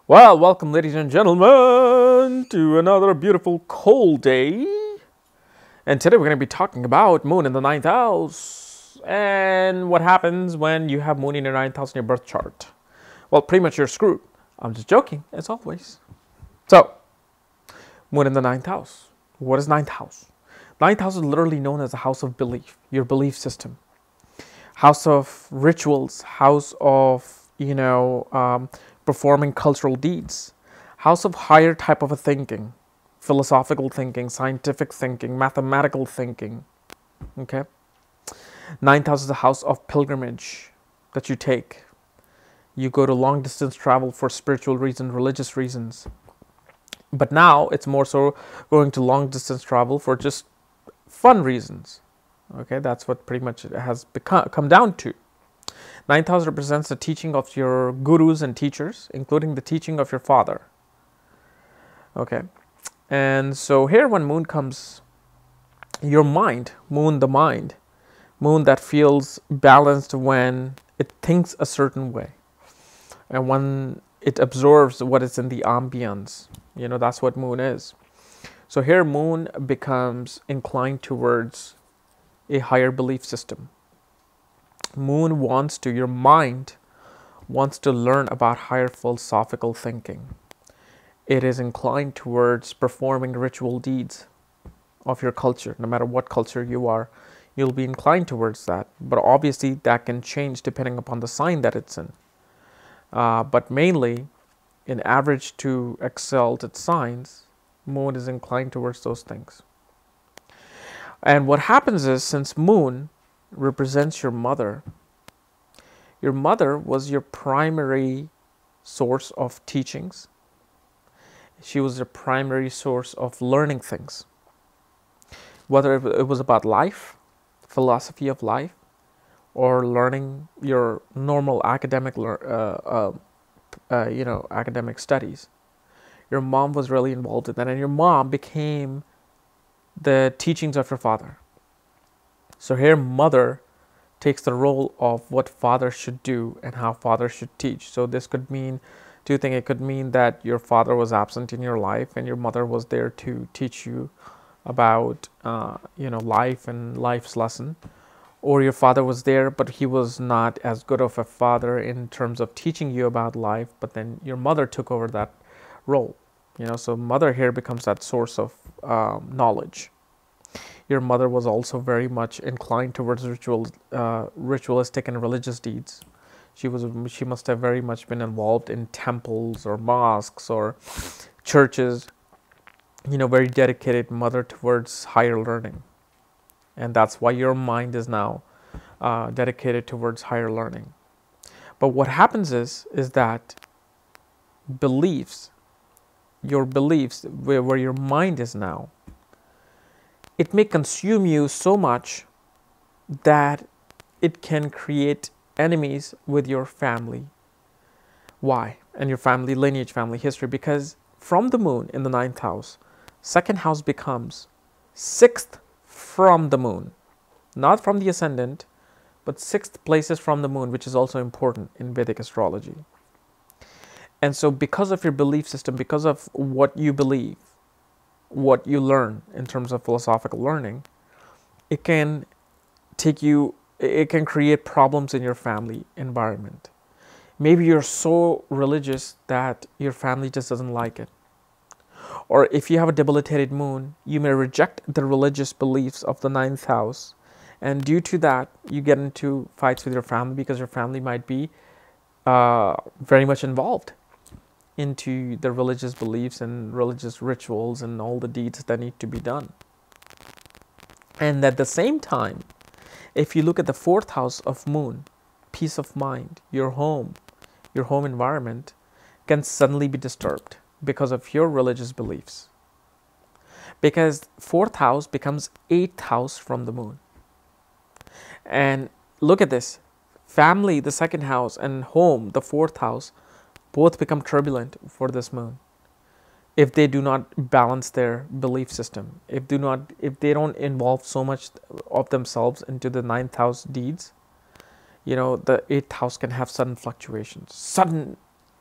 Well, welcome, ladies and gentlemen, to another beautiful cold day. And today we're going to be talking about Moon in the ninth house and what happens when you have Moon in your ninth house in your birth chart. Well, pretty much you're screwed. I'm just joking, as always. So, Moon in the ninth house. What is ninth house? Ninth house is literally known as the house of belief, your belief system. House of rituals, house of, performing cultural deeds, house of higher type of a thinking, philosophical thinking, scientific thinking, mathematical thinking. Okay. Ninth house is the house of pilgrimage that you take. You go to long distance travel for spiritual reasons, religious reasons. But now it's more so going to long distance travel for just fun reasons. Okay, that's what pretty much it has come down to. Ninth house represents the teaching of your gurus and teachers, including the teaching of your father. Okay, and so here when Moon comes, your mind, Moon the mind, Moon that feels balanced when it thinks a certain way, and when it absorbs what is in the ambience. That's what Moon is. So here Moon becomes inclined towards a higher belief system. Moon your mind wants to learn about higher philosophical thinking. It is inclined towards performing ritual deeds of your culture. No matter what culture you are, you'll be inclined towards that. But obviously that can change depending upon the sign that it's in. But mainly, in average to exalted signs, Moon is inclined towards those things. And what happens is, since Moon represents your mother was your primary source of teachings. She was your primary source of learning things. Whether it was about life, philosophy of life, or learning your normal academic academic studies. Your mom was really involved in that, and your mom became the teachings of your father. So here mother takes the role of what father should do and how father should teach. So this could mean two things. It could mean that your father was absent in your life and your mother was there to teach you about life and life's lesson. Or your father was there, but he was not as good of a father in terms of teaching you about life, but then your mother took over that role. So mother here becomes that source of knowledge. Your mother was also very much inclined towards ritualistic and religious deeds. She must have very much been involved in temples or mosques or churches. Very dedicated mother towards higher learning, and that's why your mind is now dedicated towards higher learning. But what happens is that your beliefs, where your mind is now, it may consume you so much that it can create enemies with your family. Why? And your family lineage, family history. Because from the Moon in the ninth house, second house becomes sixth from the Moon. Not from the ascendant, but sixth places from the Moon, which is also important in Vedic astrology. And so because of your belief system, because of what you believe, what you learn in terms of philosophical learning, it can create problems in your family environment. Maybe you're so religious that your family just doesn't like it. Or if you have a debilitated Moon, you may reject the religious beliefs of the ninth house. And due to that, you get into fights with your family because your family might be very much involved into the religious beliefs and religious rituals and all the deeds that need to be done. And at the same time, if you look at the fourth house of Moon, peace of mind, your home environment can suddenly be disturbed because of your religious beliefs. Because fourth house becomes eighth house from the Moon. And look at this. Family, the second house, and home, the fourth house, both become turbulent for this Moon if they do not balance their belief system, if they don't involve so much of themselves into the ninth house deeds. The eighth house can have sudden fluctuations, sudden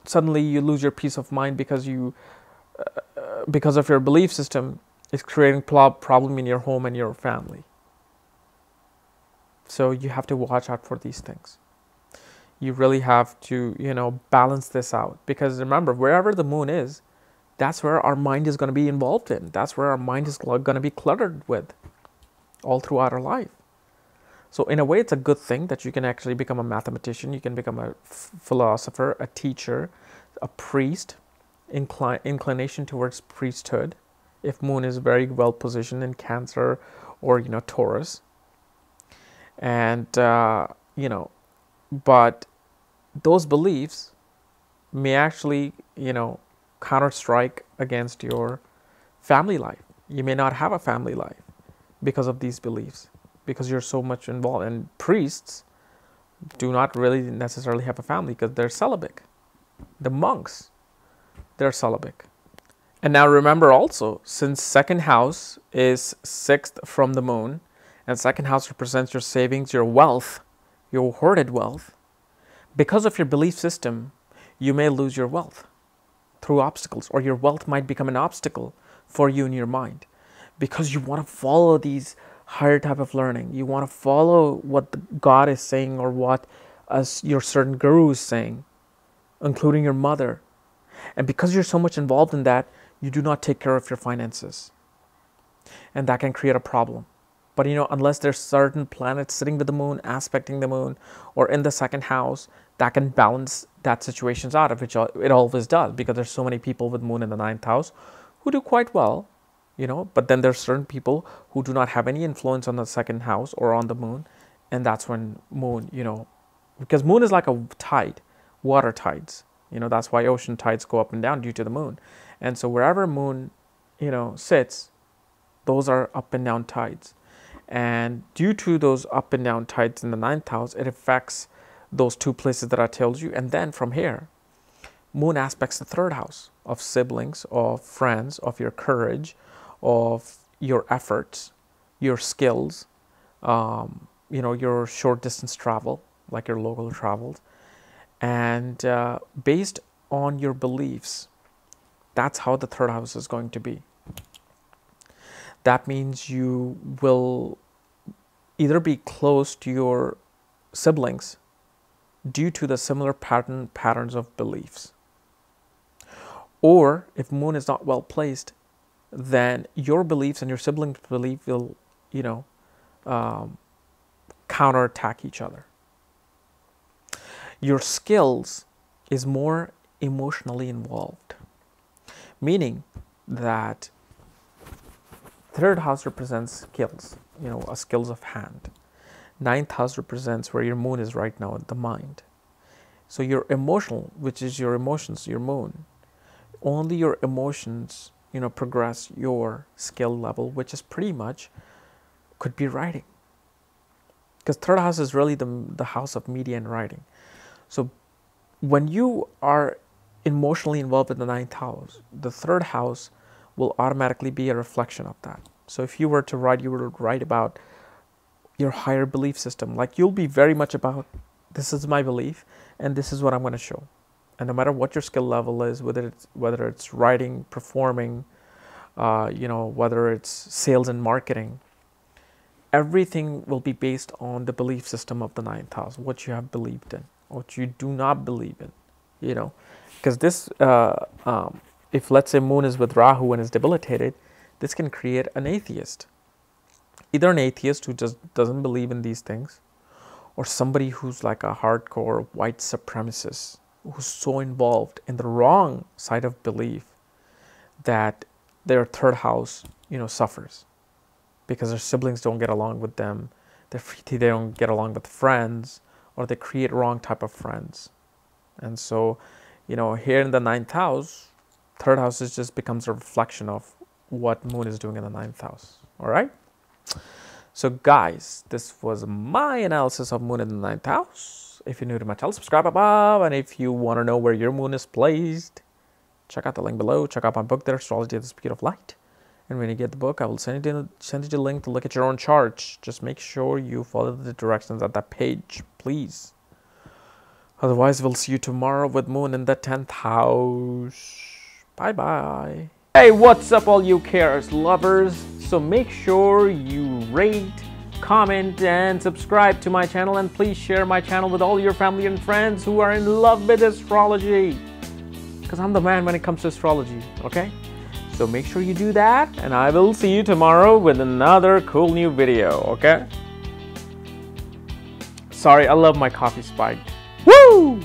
suddenly you lose your peace of mind because of your belief system is creating problem in your home and your family. So you have to watch out for these things. You really have to, balance this out, because remember, wherever the moon is, that's where our mind is going to be involved in. That's where our mind is going to be cluttered with all throughout our life. So in a way, it's a good thing that you can actually become a mathematician. You can become a philosopher, a teacher, a priest, inclination towards priesthood, if moon is very well positioned in Cancer or, Taurus. And, but those beliefs may actually, counter-strike against your family life. You may not have a family life because of these beliefs, because you're so much involved. And priests do not really necessarily have a family because they're celibate. The monks, they're celibate. And now remember also, since second house is sixth from the moon, and second house represents your savings, your wealth, your hoarded wealth, because of your belief system, you may lose your wealth through obstacles, or your wealth might become an obstacle for you in your mind, because you want to follow these higher type of learning. You want to follow what God is saying, or what your certain guru is saying, including your mother. And because you're so much involved in that, you do not take care of your finances. And that can create a problem. But unless there's certain planets sitting with the moon, aspecting the moon, or in the second house, that can balance that situations out, of which it always does, because there's so many people with moon in the ninth house who do quite well, but then there's certain people who do not have any influence on the second house or on the moon. And that's when moon, because moon is like a tide, water tides. That's why ocean tides go up and down due to the moon. And so wherever moon, sits, those are up and down tides. And due to those up and down tides in the ninth house, it affects those two places that I told you. And then from here, moon aspects the third house of siblings, of friends, of your courage, of your efforts, your skills, your short distance travel, like your local travels. And based on your beliefs, that's how the third house is going to be. That means you will either be close to your siblings due to the similar patterns of beliefs. Or if moon is not well placed, then your beliefs and your siblings' belief will, counterattack each other. Your skills is more emotionally involved, meaning that third house represents skills, skills of hand. Ninth house represents where your moon is right now, the mind. So your emotional, which is your emotions, your moon, only your emotions, progress your skill level, which is pretty much, could be writing. Because third house is really the house of media and writing. So when you are emotionally involved in the ninth house, the third house will automatically be a reflection of that. So if you were to write, you would write about your higher belief system. Like, you'll be very much about, this is my belief and this is what I'm going to show. And no matter what your skill level is, whether it's writing, performing, whether it's sales and marketing, everything will be based on the belief system of the ninth house, what you have believed in, what you do not believe in, because this, if let's say moon is with Rahu and is debilitated, this can create an atheist. Either an atheist who just doesn't believe in these things, or somebody who's like a hardcore white supremacist, who's so involved in the wrong side of belief that their third house, suffers because their siblings don't get along with them, they don't get along with friends, or they create wrong type of friends. And so, here in the ninth house, third house just becomes a reflection of what moon is doing in the ninth house. All right. So guys, this was my analysis of moon in the ninth house. If you're new to my channel, subscribe above. And if you want to know where your moon is placed, check out the link below. Check out my book there, Astrology at the Speed of Light. And when you get the book, I will send you the link to look at your own chart. Just make sure you follow the directions at that page, please. Otherwise, we'll see you tomorrow with Moon in the 10th house. Bye-bye. Hey, what's up, all you chaos lovers? So make sure you rate, comment, and subscribe to my channel. And please share my channel with all your family and friends who are in love with astrology. Because I'm the man when it comes to astrology, okay? So make sure you do that. And I will see you tomorrow with another cool new video, okay? Sorry, I love my coffee spiked. Woo!